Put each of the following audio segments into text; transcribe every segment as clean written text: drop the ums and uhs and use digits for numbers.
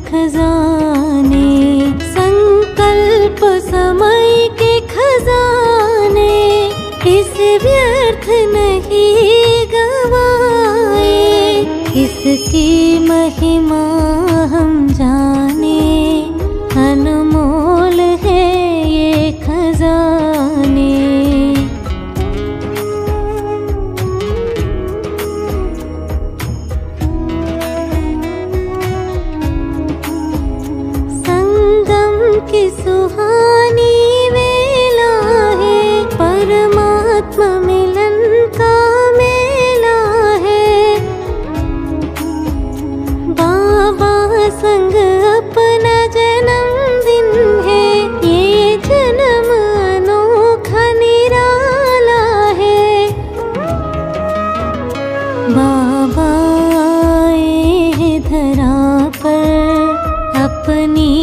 खजाने, संकल्प समय के खजाने, इसे व्यर्थ नहीं गवाए। इसकी महिमा हम जाने, अनमोल है ये खजाने। की सुहानी वेला है, परमात्मा मिलन का मेला है। बाबा संग अपना जन्मदिन है, ये जन्म अनोखा निराला है। बाबा आए धरा पर अपनी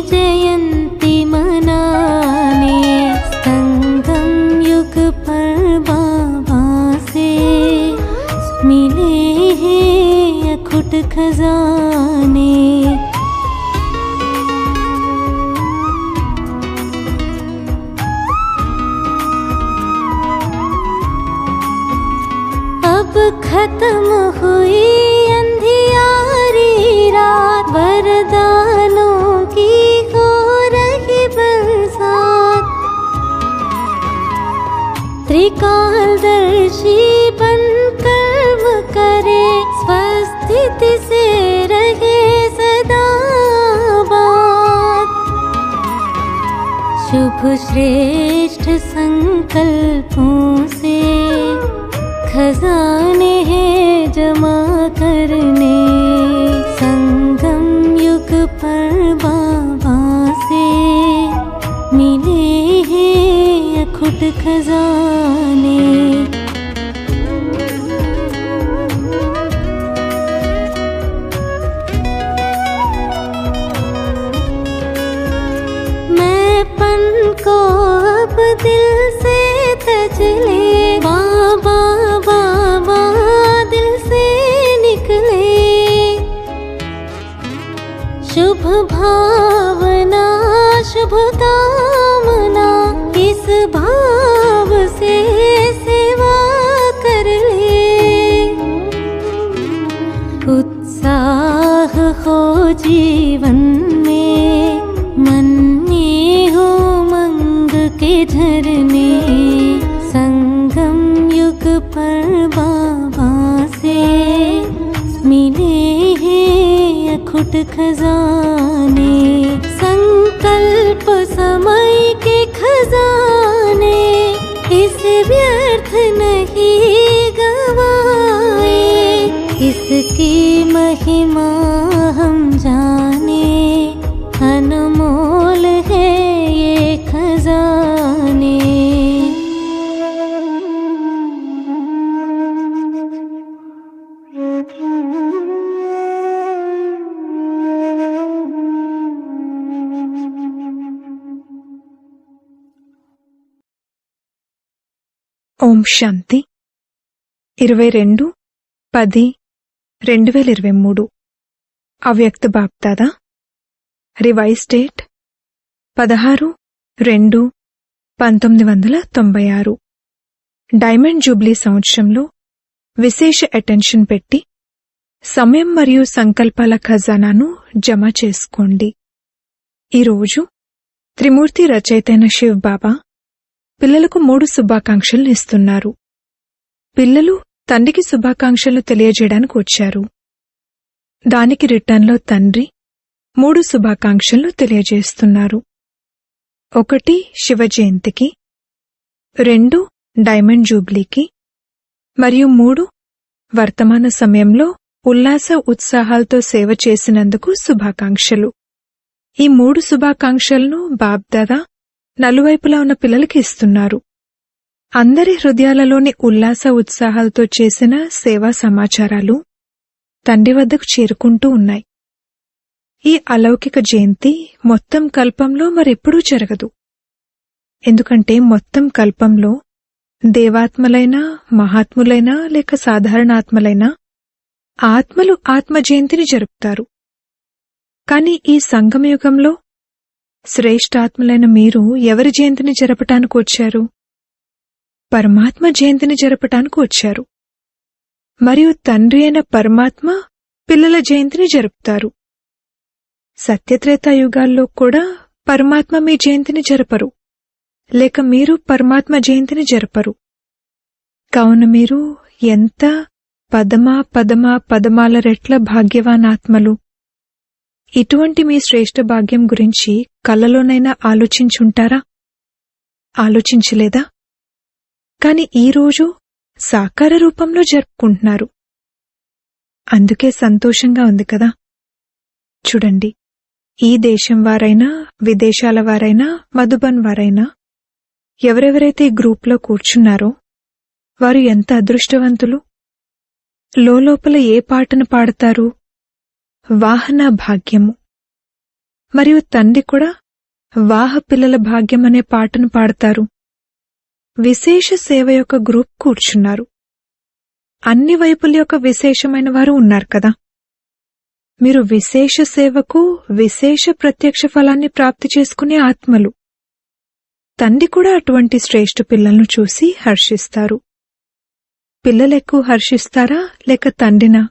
जयंती मनाने, संगम युग पर बाबा से मिले हैं अखुट खजाने। अब खत्म हुई अंधियारी रात, वरदानों की हो रही बरसात। त्रिकालदर्शी बनकर कर्म करे, स्वस्थिति से रहे सदा बात। शुभ श्रेष्ठ संकल्पों से खजाने हैं जमा करने, संगम युग पर बाबा से मिले हैं अखुट खजाने। मैं पन को अब दिल से तज ले, बाबा बाबा दिल से निकले। शुभ भावना शुभ कामना, इस भाव से सेवा कर ले। उत्साह हो जीवन में, मन में हो मंग के झरने, संगम युग पर बाबा से मिले हैं अखुट खजाने। संकल्प समय के खजाने, इसे व्यर्थ नहीं गवाए। इसकी महिमा हम जाने, अनमोल है ये खजाने। ఓం శాంతి 22/10/2023 అవ్యక్త BapDada revise date 16/2/1996 diamond Jubilee సంవత్సరంలో విశేష అటెన్షన్ పెట్టి సమయం మరియు సంకల్పాల ఖజానాను జమ చేసుకోండి. ఈరోజు త్రిమూర్తి రచయితైన శివ్ బాబా పిల్లలకు 3 శుభాకాంక్షలు ఇస్తున్నారు. పిల్లలు తండ్రికి శుభాకాంక్షలు తెలియజేయడానికి వచ్చారు. దానికి రిటర్న్లో తండ్రి 3 శుభాకాంక్షలు తెలియజేస్తున్నారు. 1 శివ జయంతికి, 2 డైమండ్ జూబ్లీకి మరియు 3 వర్తమాన సమయంలో ఉల్లాస ఉత్సాహాలతో సేవ చేసినందుకు శుభాకాంక్షలు. ఈ 3 శుభాకాంక్షలను బాప్దాదా నలువైపులా ఉన్న పిల్లలకి ఇస్తున్నారు. అందరి హృదయాలలోని ఉల్లాస ఉత్సాహాలతో చేసిన సేవా సమాచారాలు తండ్రి వద్దకు చేరుకుంటూ ఉన్నాయి. ఈ అలౌకిక జయంతి మొత్తం కల్పంలో మరెప్పుడూ జరగదు. ఎందుకంటే మొత్తం కల్పంలో దేవాత్మలైనా మహాత్ములైనా లేక సాధారణ ఆత్మలైనా ఆత్మలు ఆత్మ జయంతిని జరుపుతారు. కాని ఈ సంగమయుగంలో శ్రేష్ఠాత్ములైన మీరు ఎవరి జయంతిని జరపటానికి వచ్చారు? పరమాత్మ జయంతిని జరపటానికి వచ్చారు. మరియు తండ్రి అయిన పరమాత్మ పిల్లల జయంతిని జరుపుతారు. సత్యత్రేతాయుగాల్లో కూడా పరమాత్మ మీ జయంతిని జరపరు, లేక మీరు పరమాత్మ జయంతిని జరపరు. కావున మీరు ఎంత పదమాల రెట్ల భాగ్యవాన్ ఆత్మలు. ఇటువంటి మీ శ్రేష్ఠ భాగ్యం గురించి కలలోనైనా ఆలోచించుంటారా? ఆలోచించలేదా? కాని ఈరోజు సాకార రూపంలో జరుపుకుంటున్నారు. అందుకే సంతోషంగా ఉంది కదా. చూడండి, ఈ దేశం వారైనా విదేశాల వారైనా మధుబన్ వారైనా ఎవరెవరైతే ఈ గ్రూప్లో కూర్చున్నారో వారు ఎంత అదృష్టవంతులు. లోపల ఏ పాటను పాడతారు? వాహన భాగ్యము. మరియు తండ్రి కూడా వాహ పిల్లల భాగ్యం అనే పాటను పాడతారు. విశేష సేవ యొక్క గ్రూప్ కూర్చున్నారు. అన్ని వైపుల యొక్క విశేషమైన వారు ఉన్నారు కదా. మీరు విశేష సేవకు విశేష ప్రత్యక్ష ఫలాన్ని ప్రాప్తి చేసుకునే ఆత్మలు. తండ్రి కూడా అటువంటి శ్రేష్ఠ పిల్లలను చూసి హర్షిస్తారు. పిల్లలెక్కువ హర్షిస్తారా లేక తండ్రినా?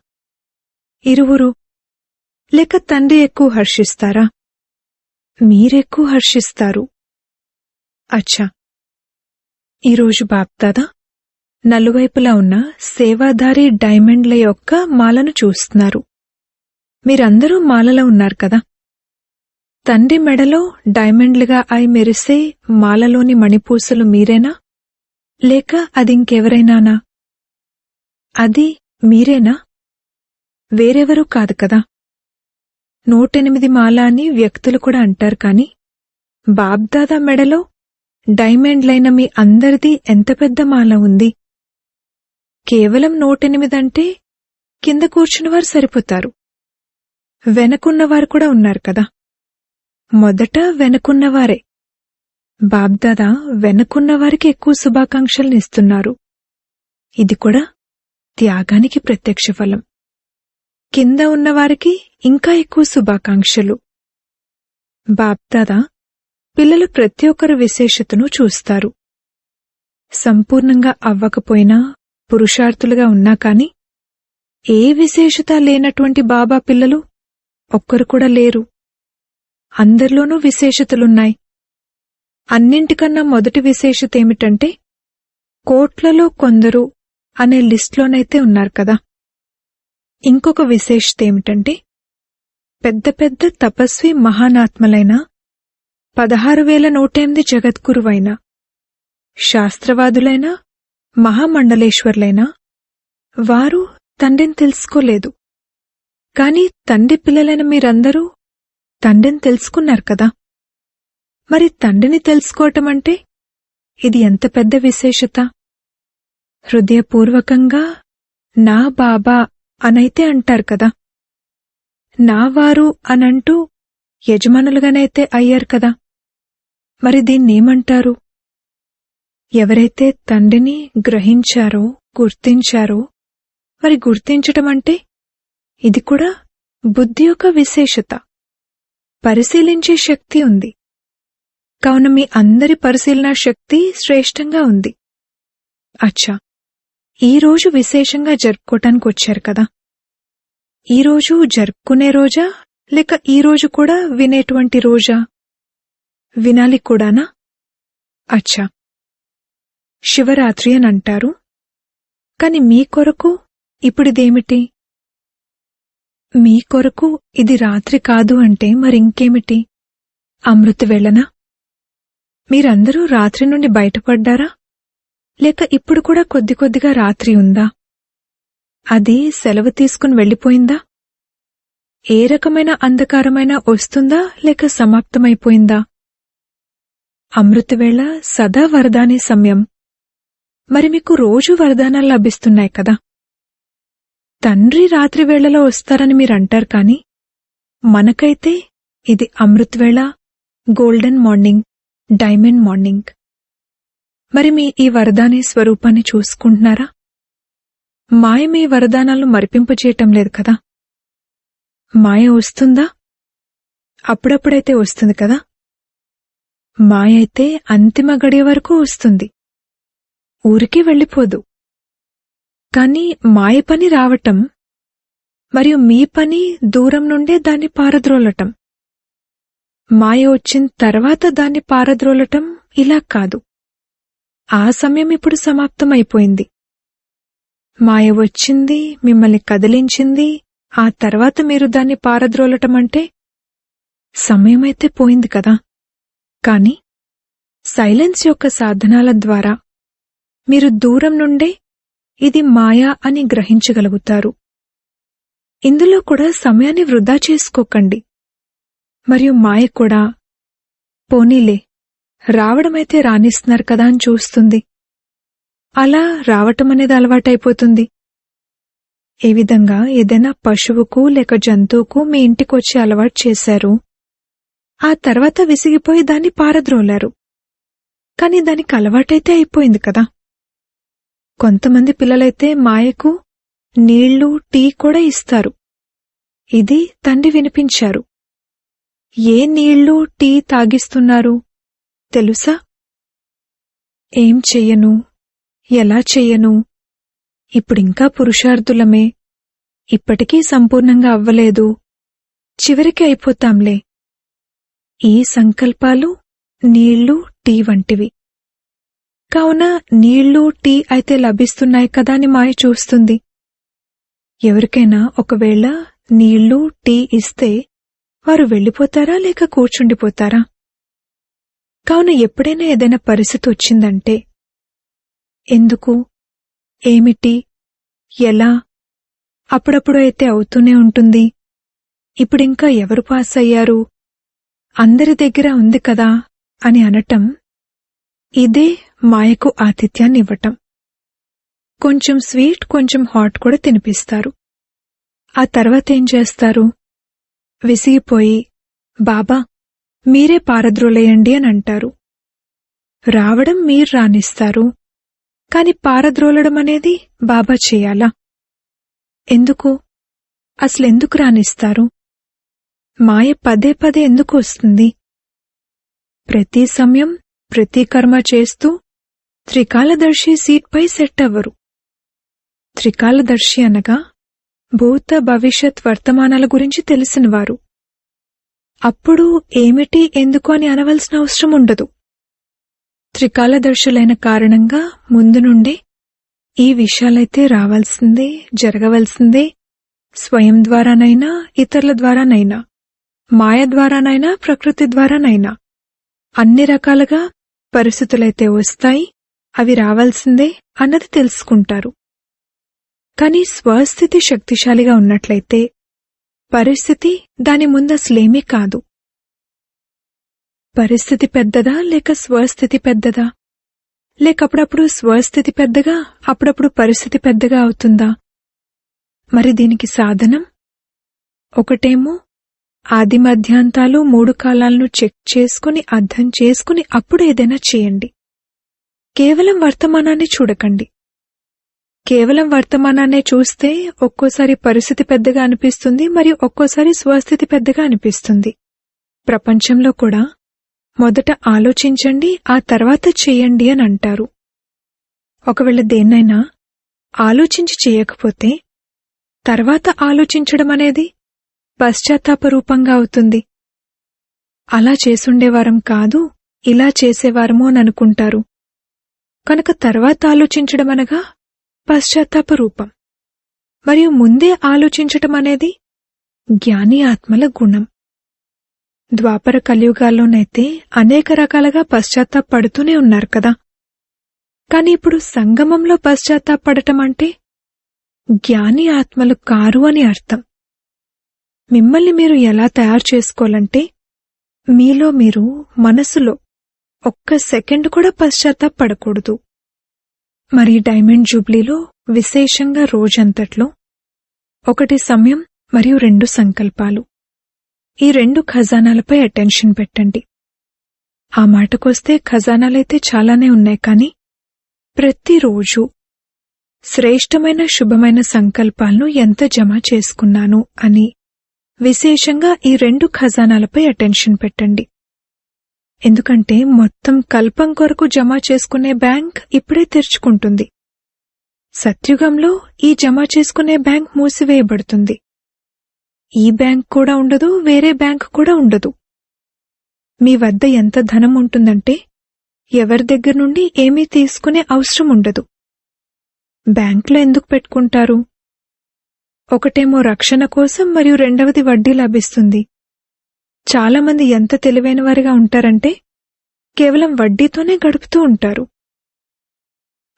ఇరువురు. లేక తండ్రి ఎక్కువ హర్షిస్తారా? మీరెక్కువ హర్షిస్తారు. అచ్చా, ఈరోజు బాప్దాదా నలువైపులా ఉన్న సేవాధారి డైమండ్ల యొక్క మాలను చూస్తున్నారు. మీరందరూ మాలలో ఉన్నారు కదా. తండ్రి మెడలో డైమండ్లుగా అయి మెరిసే మాలలోని మణిపూసలు మీరేనా లేక అదింకెవరైనానా? అది మీరేనా? వేరెవరూ కాదు కదా. 108 మాల అని వ్యక్తులు కూడా అంటారు. కాని బాబ్దాదా మెడలో డైమండ్లైన మీ అందరిది ఎంత పెద్ద మాల ఉంది. కేవలం 108 అంటే కింద కూర్చున్నవారు సరిపోతారు. వెనకున్నవారు కూడా ఉన్నారు కదా. మొదట వెనకున్నవారే. బాబ్దాదా వెనకున్నవారికి ఎక్కువ శుభాకాంక్షలనిస్తున్నారు. ఇది కూడా త్యాగానికి ప్రత్యక్ష ఫలం. కింద ఉన్నవారికి ఇంకా ఎక్కువ శుభాకాంక్షలు. బాబ్దాదా పిల్లలు ప్రతి ఒక్కరి విశేషతను చూస్తారు. సంపూర్ణంగా అవ్వకపోయినా పురుషార్థులుగా ఉన్నా కాని ఏ విశేషత లేనటువంటి బాబా పిల్లలు ఒక్కరు కూడా లేరు. అందరిలోనూ విశేషతలున్నాయి. అన్నింటికన్నా మొదటి విశేషత ఏమిటంటే కోట్లలో కొందరు అనే లిస్టులోనైతే ఉన్నారు కదా. ఇంకొక విశేషత ఏమిటంటే పెద్ద పెద్ద తపస్వి మహానాత్మలైన 16,108 జగద్గురువైన శాస్త్రవాదులైన మహామండలేశ్వర్లైన వారు తండ్రిని తెలుసుకోలేదు. కాని తండ్రి పిల్లలైన మీరందరూ తండ్రిని తెలుసుకున్నారు కదా. మరి తండ్రిని తెలుసుకోవటమంటే ఇది ఎంత పెద్ద విశేషత. హృదయపూర్వకంగా నా బాబా అనైతే అంటారు కదా. నా వారు అనంటూ యజమానులుగానైతే అయ్యారు కదా. మరి దీన్నేమంటారు? ఎవరైతే తండ్రిని గ్రహించారో గుర్తించారో, మరి గుర్తించటమంటే ఇది కూడా బుద్ధి యొక్క విశేషత. పరిశీలించే శక్తి ఉంది. కావున మీ అందరి పరిశీలనా శక్తి శ్రేష్టంగా ఉంది. అచ్చా, ఈరోజు విశేషంగా జరుపుకోటానికి వచ్చారు కదా. ఈరోజు జరుపుకునే రోజా లేక ఈరోజు కూడా వినేటువంటి రోజా? వినాలి కూడానా? అచ్చా, శివరాత్రి అని అంటారు. కాని మీ కొరకు ఇప్పుడిదేమిటి? మీ కొరకు ఇది రాత్రి కాదు అంటే మరింకేమిటి? అమృతవేళనా? మీరందరూ రాత్రి నుండి బయటపడ్డారా లేక ఇప్పుడు కూడా కొద్ది కొద్దిగా రాత్రి ఉందా? అది సెలవు తీసుకుని వెళ్ళిపోయిందా? ఏ రకమైన అంధకారమైనా వస్తుందా లేక సమాప్తమైపోయిందా? అమృతవేళ సదా వరదానే సమయం. మరి మీకు రోజూ వరదానాలు లభిస్తున్నాయి కదా. తండ్రి రాత్రి వేళలో వస్తారని మీరంటారు కాని మనకైతే ఇది అమృతవేళ, గోల్డెన్ మార్నింగ్, డైమండ్ మార్నింగ్. మరి మీ ఈ వరదానే స్వరూపాన్ని చూసుకుంటున్నారా? మాయ మీ వరదానాలను మరిపింపచేయటం లేదు కదా. మాయ వస్తుందా అప్పుడప్పుడైతే వస్తుంది కదా. మాయ అయితే అంతిమ గడియ వరకు వస్తుంది, ఊరికే వెళ్ళిపోదు. కాని మాయ పని రావటం, మరియు మీ పని దూరం నుండే దాన్ని పారద్రోలటం. మాయ వచ్చిన తర్వాత దాన్ని పారద్రోలటం ఇలా కాదు. ఆ సమయం ఇప్పుడు సమాప్తమైపోయింది. మాయ వచ్చింది, మిమ్మల్ని కదిలించింది, ఆ తర్వాత మీరు దాన్ని పారద్రోలటమంటే సమయమైతే పోయింది కదా. కాని సైలెన్స్ యొక్క సాధనాల ద్వారా మీరు దూరం నుండే ఇది మాయా అని గ్రహించగలుగుతారు. ఇందులో కూడా సమయాన్ని వృధా చేసుకోకండి. మరియు మాయ కూడా పోనీలే, రావడమైతే రానిస్తున్నారు కదా అని చూస్తుంది. అలా రావటమనేది అలవాటైపోతుంది. ఏ విధంగా ఏదైనా పశువుకు లేక జంతువుకు మీ ఇంటికొచ్చి అలవాటు చేశారు, ఆ తర్వాత విసిగిపోయి దాన్ని పారద్రోలారు. కాని దానికి అలవాటైతే అయిపోయింది కదా. కొంతమంది పిల్లలైతే మాయకు నీళ్లు, టీ కూడా ఇస్తారు. ఇది తండ్రి వినిపించారు. ఏ నీళ్లు, టీ తాగిస్తున్నారు తెలుసా? ఏం చెయ్యను, ఎలా చెయ్యను, ఇప్పుడింకా పురుషార్థులమే, ఇప్పటికీ సంపూర్ణంగా అవ్వలేదు, చివరికి అయిపోతాంలే. ఈ సంకల్పాలు నీళ్లు, టీ వంటివి. కావున నీళ్లు, టీ అయితే లభిస్తున్నాయి కదా అని మాయ చూస్తుంది. ఎవరికైనా ఒకవేళ నీళ్లు, టీ ఇస్తే వారు వెళ్ళిపోతారా లేక కూర్చుండిపోతారా? కావున ఎప్పుడైనా ఏదైనా పరిస్థితి వచ్చిందంటే ఎందుకు, ఏమిటి, ఎలా, అప్పుడప్పుడు అయితే అవుతూనే ఉంటుంది. ఇప్పుడింకా ఎవరు పాస్ అయ్యారు, అందరి దగ్గర ఉంది కదా అని అనటం, ఇదే మాయకు ఆతిథ్యాన్నివ్వటం. కొంచెం స్వీట్, కొంచెం హాట్ కూడా తినిపిస్తారు. ఆ తర్వాతేం చేస్తారు? విసిగిపోయి బాబా మీరే పారద్రోలేయండి అని అంటారు. రావడం మీరు రానిస్తారు, కాని పారద్రోలడం అనేది బాబా చెయ్యాలా? ఎందుకు? అసలెందుకు రానిస్తారు? మాయ పదే పదే ఎందుకు వస్తుంది? ప్రతి సమయం ప్రతి కర్మ చేస్తూ త్రికాలదర్శి సీట్పై సెట్ అవ్వరు. త్రికాలదర్శి అనగా భూత, భవిష్యత్, వర్తమానాల గురించి తెలిసినవారు. అప్పుడు ఏమిటి, ఎందుకు అని అనవలసిన అవసరం ఉండదు. త్రికాలదర్శులైన కారణంగా ముందు నుండే ఈ విషయాలైతే రావాల్సిందే, జరగవలసిందే. స్వయం ద్వారానైనా, ఇతరుల ద్వారానైనా, మాయ ద్వారానైనా, ప్రకృతి ద్వారానైనా అన్ని రకాలుగా పరిస్థితులైతే వస్తాయి, అవి రావాల్సిందే అన్నది తెలుసుకుంటారు. కాని స్వస్థితి శక్తిశాలిగా ఉన్నట్లయితే పరిస్థితి దాని ముందసలేమీ కాదు. పరిస్థితి పెద్దదా లేక స్వస్థితి పెద్దదా? లేకప్పుడప్పుడు స్వస్థితి పెద్దగా, అప్పుడప్పుడు పరిస్థితి పెద్దగా అవుతుందా? మరి దీనికి సాధనం ఒకటేమో ఆది మధ్యాంతాలు 3 కాలాలను చెక్ చేసుకుని, అర్థం చేసుకుని అప్పుడు ఏదైనా చేయండి. కేవలం వర్తమానాన్ని చూడకండి. కేవలం వర్తమానాన్నే చూస్తే ఒక్కోసారి పరిస్థితి పెద్దగా అనిపిస్తుంది, మరియు ఒక్కోసారి స్వస్థితి పెద్దగా అనిపిస్తుంది. ప్రపంచంలో కూడా మొదట ఆలోచించండి, ఆ తర్వాత చెయ్యండి అని అంటారు. ఒకవేళ దేన్నైనా ఆలోచించి చేయకపోతే తర్వాత ఆలోచించడం అనేది పశ్చాత్తాపరూపంగా అవుతుంది. అలా చేసుండేవారం కాదు, ఇలా చేసేవారము అని అనుకుంటారు. కనుక తర్వాత ఆలోచించడం అనగా పశ్చాత్తాపరూపం, మరియు ముందే ఆలోచించటం అనేది జ్ఞాని ఆత్మల గుణం. ద్వాపర కలియుగాల్లోనైతే అనేక రకాలుగా పశ్చాత్తాపడుతూనే ఉన్నారు కదా. కాని ఇప్పుడు సంగమంలో పశ్చాత్తాపడటం అంటే జ్ఞాని ఆత్మలు కారు అని అర్థం. మిమ్మల్ని మీరు ఎలా తయారు చేసుకోవాలంటే మీలో మీరు మనసులో ఒక్క సెకండ్ కూడా పశ్చాత్తాపడకూడదు. మరి డైమండ్ జూబ్లీలో విశేషంగా రోజంతట్లో 1 సమయం మరియు 2 సంకల్పాలు, ఈ 2 ఖజానాలపై అటెన్షన్ పెట్టండి. ఆ మాటకొస్తే ఖజానాలైతే చాలానే ఉన్నాయి, కాని ప్రతిరోజు శ్రేష్టమైన శుభమైన సంకల్పాలను ఎంత జమ చేసుకున్నాను అని విశేషంగా ఈ 2 ఖజానాలపై అటెన్షన్ పెట్టండి. ఎందుకంటే మొత్తం కల్పం కొరకు జమ చేసుకునే బ్యాంక్ ఇప్పుడే తెరుచుకుంటుంది. సత్యుగంలో ఈ జమ చేసుకునే బ్యాంక్ మూసివేయబడుతుంది. ఈ బ్యాంక్ కూడా ఉండదు, వేరే బ్యాంక్ కూడా ఉండదు. మీ వద్ద ఎంత ధనం ఉంటుందంటే ఎవరి దగ్గర నుండి ఏమీ తీసుకునే అవసరం ఉండదు. బ్యాంకులో ఎందుకు పెట్టుకుంటారు? ఒకటేమో రక్షణ కోసం, మరియు రెండవది వడ్డీ లభిస్తుంది. చాలామంది ఎంత తెలివైనవారిగా ఉంటారంటే కేవలం వడ్డీతోనే గడుపుతూ ఉంటారు.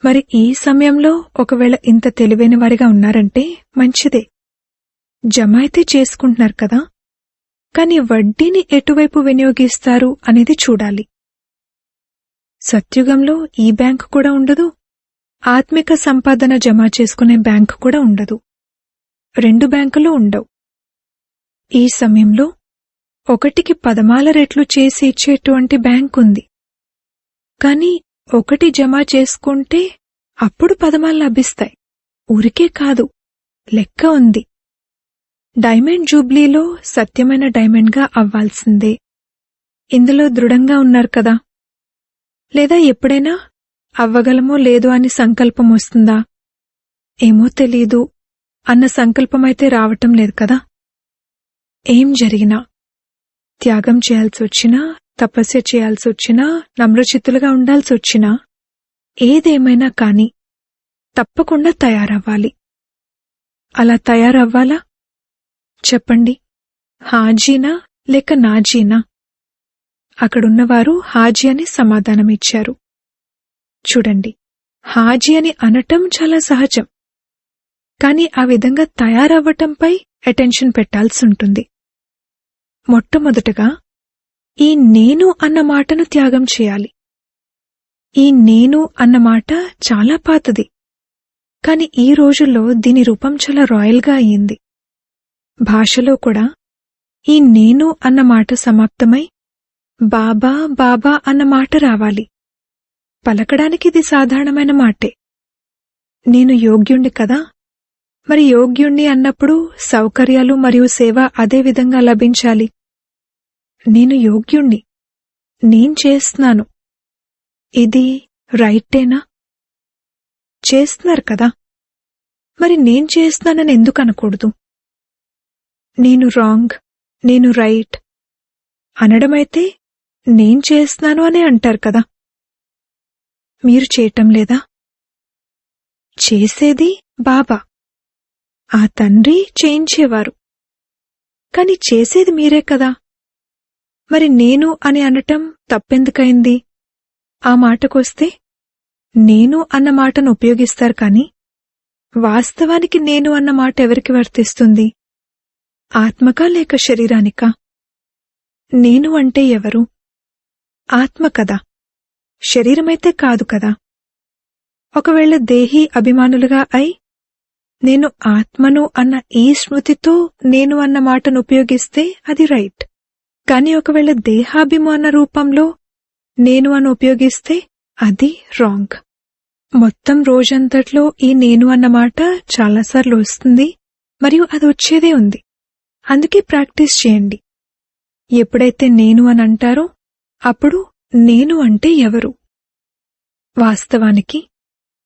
మరి ఈ సమయంలో ఒకవేళ ఇంత తెలివైనవారిగా ఉన్నారంటే మంచిదే, జమ అయితే చేసుకుంటున్నారు కదా, కాని వడ్డీని ఎటువైపు వినియోగిస్తారు అనేది చూడాలి. సత్యుగంలో ఈ బ్యాంకు కూడా ఉండదు, ఆత్మిక సంపాదన జమ చేసుకునే బ్యాంకు కూడా ఉండదు. 2 బ్యాంకులు ఉండవు. ఈ సమయంలో 1కి 10 రెట్లు చేసి ఇచ్చేటువంటి బ్యాంక్ ఉంది. కాని 1 జమ చేసుకుంటే అప్పుడు 10 లభిస్తాయి. ఊరికే కాదు, లెక్క ఉంది. డైమండ్ జూబ్లీలో సత్యమైన డైమండ్గా అవ్వాల్సిందే. ఇందులో దృఢంగా ఉన్నారు కదా? లేదా ఎప్పుడైనా అవ్వగలమో లేదో అని సంకల్పం వస్తుందా? ఏమో తెలీదు అన్న సంకల్పమైతే రావటం లేదు కదా? ఏం జరిగినా, త్యాగం చేయాల్సొచ్చినా, తపస్య చేయాల్సొచ్చినా, నమ్రచిత్తులుగా ఉండాల్సొచ్చినా, ఏదేమైనా కాని తప్పకుండా తయారవ్వాలి. అలా తయారవ్వాలా? చెప్పండి, హాజీనా లేక నాజీనా? అక్కడున్నవారు హాజీ అని సమాధానమిచ్చారు. చూడండి, హాజీ అని అనటం చాలా సహజం, కాని ఆ విధంగా తయారవ్వటంపై అటెన్షన్ పెట్టాల్సుంటుంది. మొట్టమొదటగా ఈ నేను అన్న మాటను త్యాగం చేయాలి. ఈ నేను అన్న మాట చాలా పాతది, కాని ఈ రోజుల్లో దీని రూపం చాలా రాయల్గా అయ్యింది. భాషలో కూడా ఈ నేను అన్న మాట సమాప్తమై బాబా బాబా అన్న మాట రావాలి. పలకడానికి ఇది సాధారణమైన మాటే. నేను యోగ్యుణ్ణి కదా, మరి యోగ్యుణ్ణి అన్నప్పుడు సౌకర్యాలు మరియు సేవ అదే విధంగా లభించాలి. నేను యోగ్యుణ్ణి, నేను చేస్తున్నాను. ఇది రైటేనా? చేస్తున్నారు కదా, మరి నేను చేస్తున్నానని ఎందుకు అనకూడదు? నేను రాంగ్, నేను రైట్ అనడమైతే నేను చేస్తున్నాను అనే అంటారు కదా. మీరు చేయటం లేదా? చేసేది బాబా, ఆ తండ్రి చేయించేవారు, కాని చేసేది మీరే కదా. మరి నేను అని అనటం తప్పెందుకైంది? ఆ మాటకొస్తే నేను అన్న మాటను ఉపయోగిస్తారు కాని వాస్తవానికి నేను అన్న మాట ఎవరికి వర్తిస్తుంది? ఆత్మకా లేక శరీరానికా? నేను అంటే ఎవరు? ఆత్మ కదా, శరీరమైతే కాదు కదా. ఒకవేళ దేహీ అభిమానులుగా అయి నేను ఆత్మను అన్న ఈ స్మృతితో నేను అన్న మాటను ఉపయోగిస్తే అది రైట్. కాని ఒకవేళ దేహాభిమాన రూపంలో నేను అని ఉపయోగిస్తే అది రాంగ్. మొత్తం రోజంతట్లో ఈ నేను అన్న మాట చాలాసార్లు వస్తుంది, మరియు అది వచ్చేదే ఉంది. అందుకే ప్రాక్టీస్ చేయండి. ఎప్పుడైతే నేను అని అంటారో అప్పుడు నేను అంటే ఎవరు? వాస్తవానికి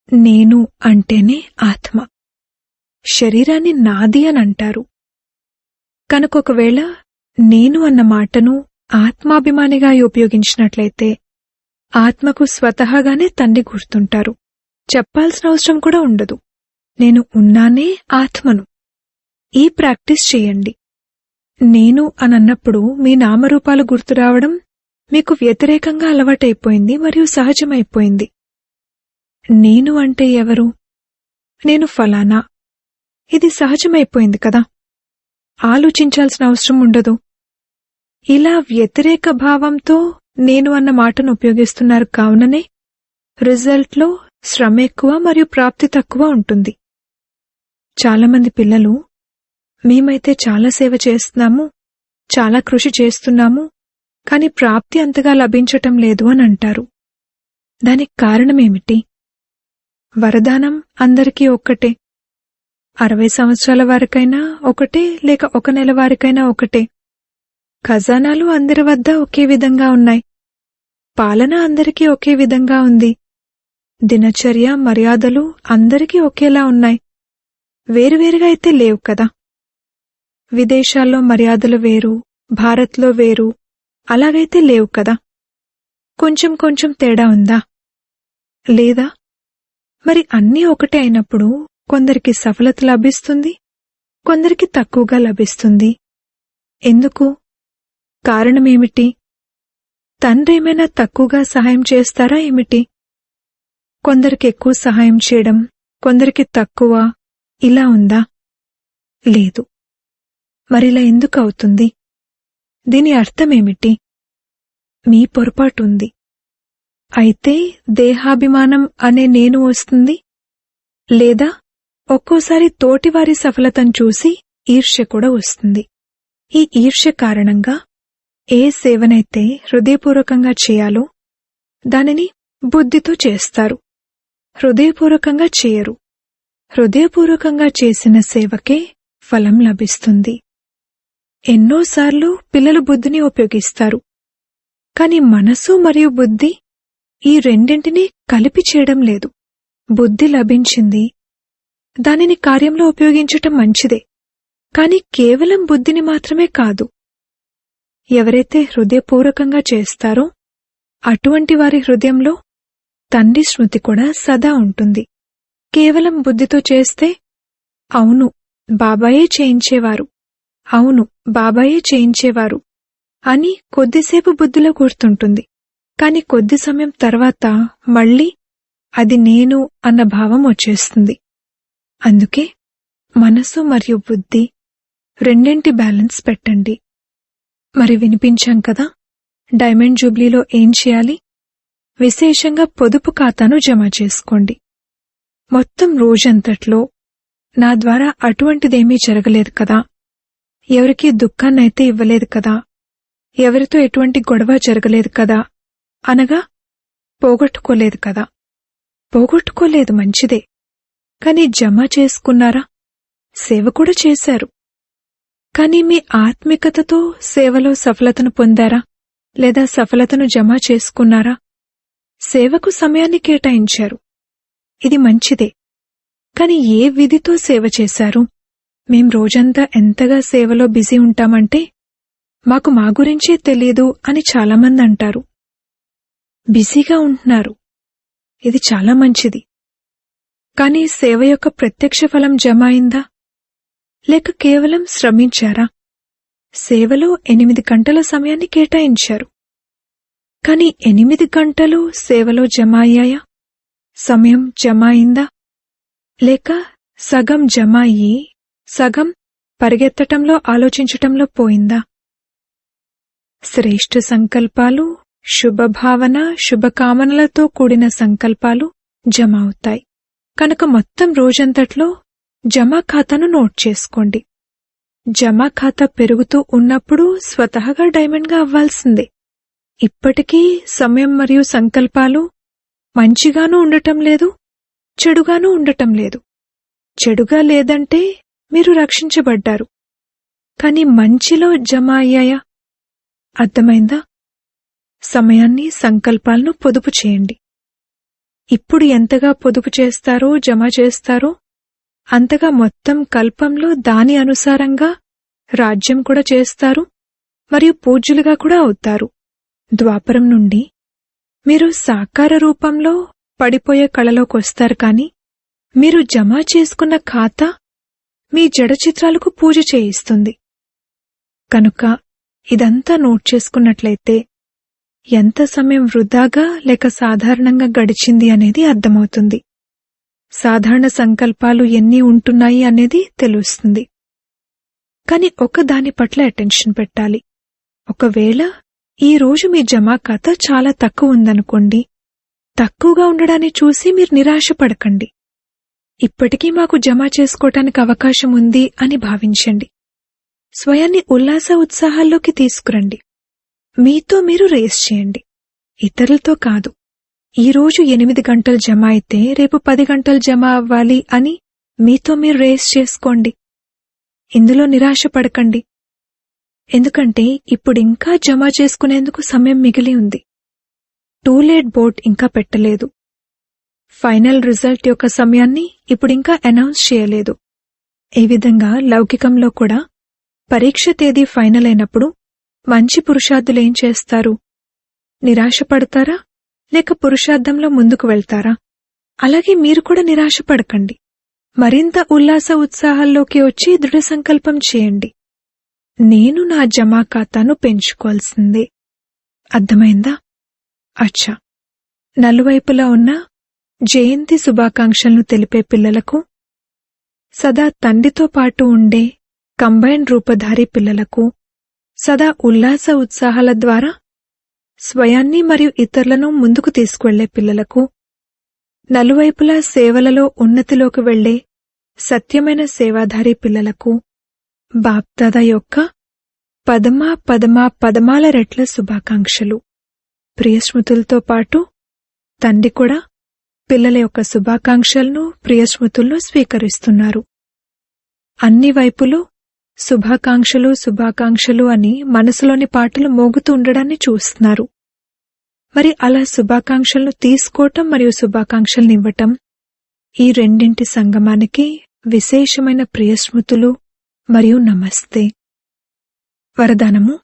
నేను అంటేనే ఆత్మ. శరీరాన్ని నాది అని అంటారు. కనుకొకవేళ నేను అన్న మాటను ఆత్మాభిమానిగా ఉపయోగించినట్లయితే ఆత్మకు స్వతహాగానే తండ్రి గుర్తుంటారు. చెప్పాల్సిన అవసరం కూడా ఉండదు. నేను ఉన్నానే ఆత్మను. ఈ ప్రాక్టీస్ చేయండి. నేను అనన్నప్పుడు మీ నామరూపాలు గుర్తురావడం మీకు వ్యతిరేకంగా అలవాటైపోయింది మరియు సహజమైపోయింది. నేను అంటే ఎవరు? నేను ఫలానా. ఇది సహజమైపోయింది కదా, ఆలోచించాల్సిన అవసరం ఉండదు. ఇలా వ్యతిరేక భావంతో నేను అన్న మాటను ఉపయోగిస్తున్నారు కావుననే రిజల్ట్లో శ్రమ ఎక్కువ మరియు ప్రాప్తి తక్కువ ఉంటుంది. చాలామంది పిల్లలు మేమైతే చాలా సేవ చేస్తున్నాము, చాలా కృషి చేస్తున్నాము, కాని ప్రాప్తి అంతగా లభించటం లేదు అని అంటారు. దానికి కారణమేమిటి? వరదానం అందరికీ ఒక్కటే. 60 సంవత్సరాల వారికైనా ఒకటే, లేక 1 నెల వారికైనా ఒకటే. ఖజానాలు అందరి వద్ద ఒకే విధంగా ఉన్నాయి. పాలన అందరికీ ఒకే విధంగా ఉంది. దినచర్య, మర్యాదలు అందరికీ ఒకేలా ఉన్నాయి. వేరువేరుగా అయితే లేవు కదా. విదేశాల్లో మర్యాదలు వేరు, భారత్లో వేరు, అలాగైతే లేవు కదా. కొంచెం కొంచెం తేడా ఉందా? లేదా? మరి అన్నీ ఒకటే అయినప్పుడు కొందరికి సఫలత లభిస్తుంది, కొందరికి తక్కువగా లభిస్తుంది. ఎందుకు? కారణమేమిటి? తండ్రేమైనా తక్కువగా సహాయం చేస్తారా ఏమిటి? కొందరికి ఎక్కువ సహాయం చేయడం, కొందరికి తక్కువ, ఇలా ఉందా? లేదు. మరిలా ఎందుకు అవుతుంది? దీని అర్థమేమిటి? మీ పొరపాటుంది. అయితే దేహాభిమానం అనే నేను వస్తుంది, లేదా ఒక్కోసారి తోటివారి సఫలతను చూసి ఈర్ష్య కూడా వస్తుంది. ఈ ఈర్ష్య కారణంగా ఏ సేవనైతే హృదయపూర్వకంగా చేయాలో దానిని బుద్ధితో చేస్తారు, హృదయపూర్వకంగా చేయరు. హృదయపూర్వకంగా చేసిన సేవకే ఫలం లభిస్తుంది. ఎన్నోసార్లు పిల్లలు బుద్ధిని ఉపయోగిస్తారు, కాని మనసు మరియు బుద్ధి ఈ రెండింటినీ కలిపి చేయడం లేదు. బుద్ధి లభించింది, దానిని కార్యంలో ఉపయోగించటం మంచిదే, కాని కేవలం బుద్ధిని మాత్రమే కాదు. ఎవరైతే హృదయపూర్వకంగా చేస్తారో అటువంటి వారి హృదయంలో తండ్రి స్మృతి కూడా సదా ఉంటుంది. కేవలం బుద్ధితో చేస్తే అవును బాబాయే చేయించేవారు, అవును బాబాయే చేయించేవారు అని కొద్దిసేపు బుద్ధిలో గుర్తుంటుంది. కాని కొద్ది సమయం తర్వాత మళ్ళీ అది నేను అన్న భావం వచ్చేస్తుంది. అందుకే మనసు మరియు బుద్ధి రెండింటి బ్యాలెన్స్ పెట్టండి. మరి వినిపించాం కదా, డైమండ్ జూబ్లీలో ఏం చేయాలి? విశేషంగా పొదుపు ఖాతాను జమ చేసుకోండి. మొత్తం రోజంతట్లో నా ద్వారా అటువంటిదేమీ జరగలేదు కదా, ఎవరికీ దుఃఖాన్నైతే ఇవ్వలేదు కదా, ఎవరితో ఎటువంటి గొడవ జరగలేదు కదా, అనగా పోగొట్టుకోలేదు కదా. పోగొట్టుకోలేదు, మంచిదే. కాని జమ చేసుకున్నారా? సేవ కూడా చేశారు. కాని మీ ఆత్మికతతో సేవలో సఫలతను పొందారా, లేదా సఫలతను జమ చేసుకున్నారా? సేవకు సమయాన్ని కేటాయించారు, ఇది మంచిదే. కాని ఏ విధితో సేవ చేశారు? మేం రోజంతా ఎంతగా సేవలో బిజీ ఉంటామంటే మాకు మా గురించే తెలీదు అని చాలామంది అంటారు. బిజీగా ఉంటున్నారు, ఇది చాలా మంచిది. కాని సేవ యొక్క ప్రత్యక్ష ఫలం జమ అయిందా, లేక కేవలం శ్రమించారా? సేవలో 8 గంటల సమయాన్ని కేటాయించారు, కాని 8 గంటలు సేవలో జమ అయ్యాయా? సమయం జమ అయిందా? లేక సగం జమ అయ్యి సగం పరిగెత్తటంలో ఆలోచించటంలో పోయిందా? శ్రేష్ఠ సంకల్పాలు, శుభభావన, శుభకామనలతో కూడిన సంకల్పాలు జమ అవుతాయి. కనుక మొత్తం రోజంతట్లో జమా ఖాతాను నోట్ చేసుకోండి. జమా ఖాతా పెరుగుతూ ఉన్నప్పుడు స్వతహాగా డైమండ్గా అవ్వాల్సిందే. ఇప్పటికీ సమయం మరియు సంకల్పాలు మంచిగానూ ఉండటం లేదు, చెడుగానూ ఉండటం లేదు. చెడుగా లేదంటే మీరు రక్షించబడ్డారు, కాని మంచిలో జమ అయ్యాయా? అర్థమైందా? సమయాన్ని, సంకల్పాలను పొదుపు చేయండి. ఇప్పుడు ఎంతగా పొదుపు చేస్తారో, జమ చేస్తారో అంతగా మొత్తం కల్పంలో దాని అనుసారంగా రాజ్యం కూడా చేస్తారు మరియు పూజ్యులుగా కూడా అవుతారు. ద్వాపరం నుండి మీరు సాకార రూపంలో పడిపోయే కళలోకొస్తారు, కాని మీరు జమ చేసుకున్న ఖాతా మీ జడ చిత్రాలకు పూజ చేయిస్తుంది. కనుక ఇదంతా నోట్ చేసుకున్నట్లయితే ఎంత సమయం వృధాగా లేక సాధారణంగా గడిచింది అనేది అర్థమవుతుంది. సాధారణ సంకల్పాలు ఎన్ని ఉంటున్నాయి అనేది తెలుస్తుంది. కాని దాని పట్ల అటెన్షన్ పెట్టాలి. ఒకవేళ ఈ రోజు మీ జమా ఖాతా చాలా తక్కువ ఉందనుకోండి, తక్కువగా ఉండడాన్ని చూసి మీరు నిరాశపడకండి. ఇప్పటికీ మాకు జమ చేసుకోవటానికి అవకాశం ఉంది అని భావించండి. స్వయాన్ని ఉల్లాస ఉత్సాహాల్లోకి తీసుకురండి. మీతో మీరు రేస్ చేయండి, ఇతరులతో కాదు. ఈరోజు 8 గంటలు జమ అయితే రేపు 10 గంటలు జమ అవ్వాలి అని మీతో మీరు రేస్ చేసుకోండి. ఇందులో నిరాశ పడకండి. ఎందుకంటే ఇప్పుడింకా జమ చేసుకునేందుకు సమయం మిగిలి ఉంది. టూ లేట్ బోర్డ్ ఇంకా పెట్టలేదు. ఫైనల్ రిజల్ట్ యొక్క సమయాన్ని ఇప్పుడింకా అనౌన్స్ చేయలేదు. ఈ విధంగా లౌకికంలో కూడా పరీక్ష తేదీ ఫైనల్ అయినప్పుడు మంచి పురుషార్థులేం చేస్తారు? నిరాశపడతారా లేక పురుషార్థంలో ముందుకు వెళ్తారా? అలాగే మీరు కూడా నిరాశపడకండి. మరింత ఉల్లాస ఉత్సాహాల్లోకి వచ్చి దృఢ సంకల్పం చేయండి. నేను నా జమా ఖాతాను పెంచుకోవాల్సిందే. అర్థమైందా? అచ్చా, నలువైపులా ఉన్న జయంతి శుభాకాంక్షలను తెలిపే పిల్లలకు, సదా తండ్రితో పాటు ఉండే కంబైన్డ్ రూపధారి పిల్లలకు, సదా ఉల్లాస ఉత్సాహాల ద్వారా స్వయాన్ని మరియు ఇతరులను ముందుకు తీసుకువెళ్లే పిల్లలకు, నలువైపులా సేవలలో ఉన్నతిలోకి వెళ్లే సత్యమైన సేవాధారి పిల్లలకు బాప్దాదా యొక్క పదమాల రెట్ల శుభాకాంక్షలు. ప్రియస్మృతులతో పాటు తండ్రి కూడా పిల్లల యొక్క శుభాకాంక్షలను, ప్రియస్మృతులను స్వీకరిస్తున్నారు. అన్ని వైపులు శుభాకాంక్షలు అని మనసులోని పాటలు మోగుతూ ఉండడాన్ని చూస్తున్నారు. మరి అలా శుభాకాంక్షలను తీసుకోవటం మరియు శుభాకాంక్షలను ఇవ్వటం, ఈ రెండింటి సంగమానికి విశేషమైన ప్రియస్మృతులు మరియు నమస్తే. వరదానము: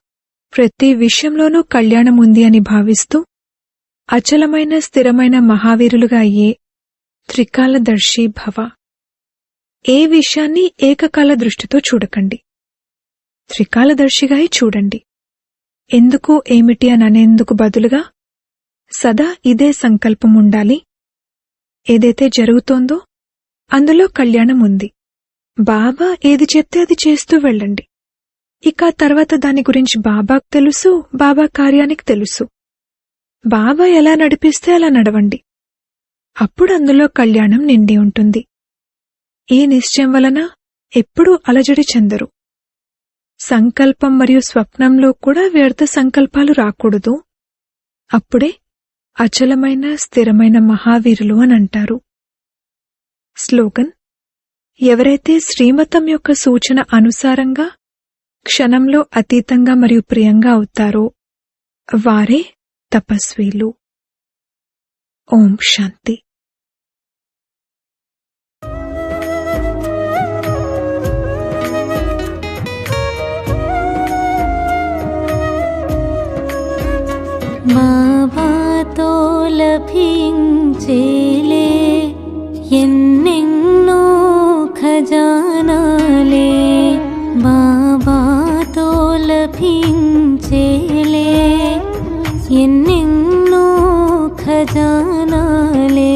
ప్రతి విషయంలోనూ కళ్యాణం ఉంది అని భావిస్తూ అచలమైన స్థిరమైన మహావీరులుగా అయ్యే త్రికాలదర్శి భవ. ఏ విషయాన్ని ఏకకాల దృష్టితో చూడకండి, త్రికాలదర్శిగా చూడండి. ఎందుకు ఏమిటి అని అనేందుకు బదులుగా సదా ఇదే సంకల్పం ఉండాలి. ఏదైతే జరుగుతోందో అందులో కళ్యాణం ఉంది. బాబా ఏది చెప్తే అది చేస్తూ వెళ్ళండి. ఇక తర్వాత దాని గురించి బాబాకు తెలుసు, బాబా కార్యానికి తెలుసు. బాబా ఎలా నడిపిస్తే అలా నడవండి. అప్పుడు అందులో కళ్యాణం నిండి ఉంటుంది. ఈ నిశ్చయం వలన ఎప్పుడూ అలజడి చెందరు. సంకల్పం మరియు స్వప్నంలో కూడా వ్యర్థ సంకల్పాలు రాకూడదు. అప్పుడే అచలమైన స్థిరమైన మహావీరులు అనంటారు. స్లోగన్: ఎవరైతే శ్రీమతం యొక్క సూచన అనుసారంగా క్షణంలో అతీతంగా మరియు ప్రియంగా అవుతారో వారే తపస్వీలు. ఓం శాంతి. బాబాతో లభించేలే ఎన్నెన్నో ఖజానాలే, బాబాతో లభించేలే ఎన్నెన్నో ఖజానాలే.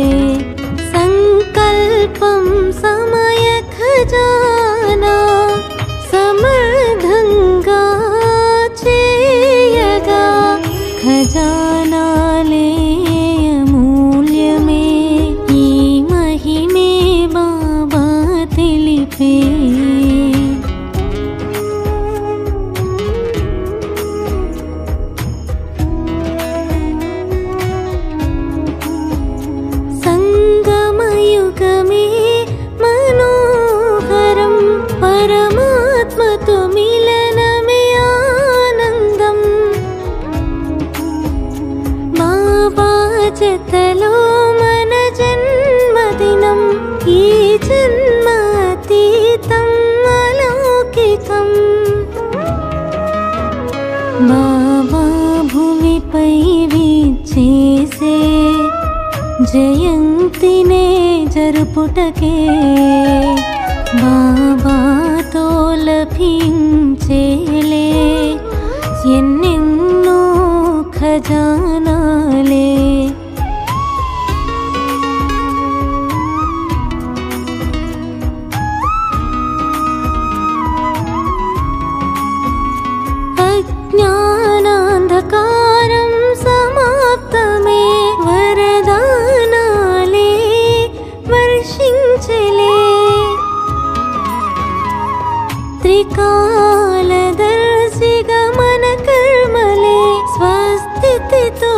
సంకల్పం సమయ ఖజానా సమర్థంగా చేయగా ఖజానాలే అమూల్యమే. ఈ మహిమే బాబా తెలిపే. సంగమయుగమే మనోహరం, పరమాత్మతో మిలనమే ఆనందం. బాబా జతలో మన జన్మదినం, ఈ జన్మ అతీతం అలౌకికం. బాబా భూమిపై విచ్చేసే జయంతినే జరుపుటకే, బాబాతో లభించేలే ఎన్నెన్నో ఖజానాలే. అజ్ఞానాంధకారం సమాప్తమే, వరదానాలే వర్షించలే. త్రికాలదర్శిగా మన కర్మలే స్వస్థితితో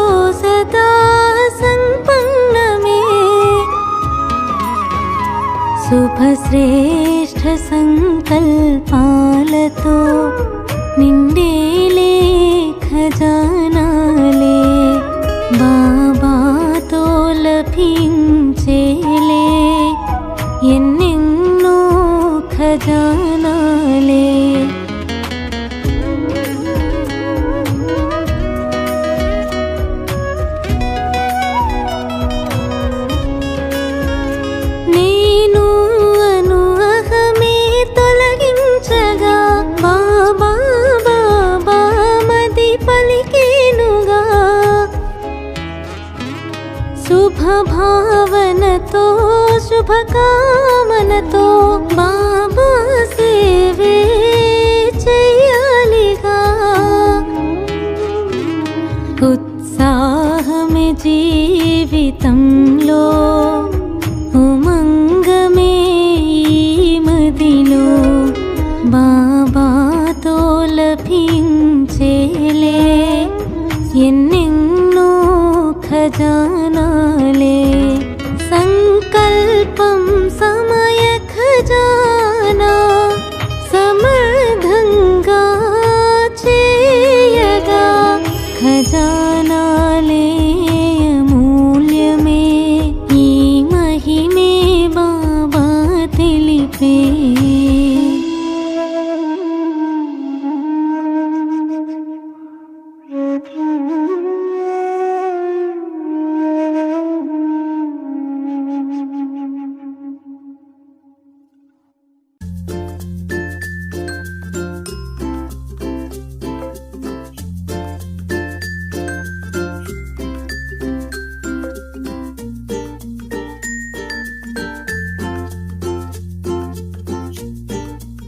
లభించేలే ఎన్నెన్నో ఖజానాలే నేను అను అహమే తొలగించగా బాబా బాబా మది పలికేనుగా శుభభావనతో శుభకామనతో బాబా సేవే చెయ్యాలిగా ఉత్సాహమే జీవితంలో ఉమంగమే ఈ మదిలో బాబాతో లభించేలే ఎన్నెన్నో ఖజానాలే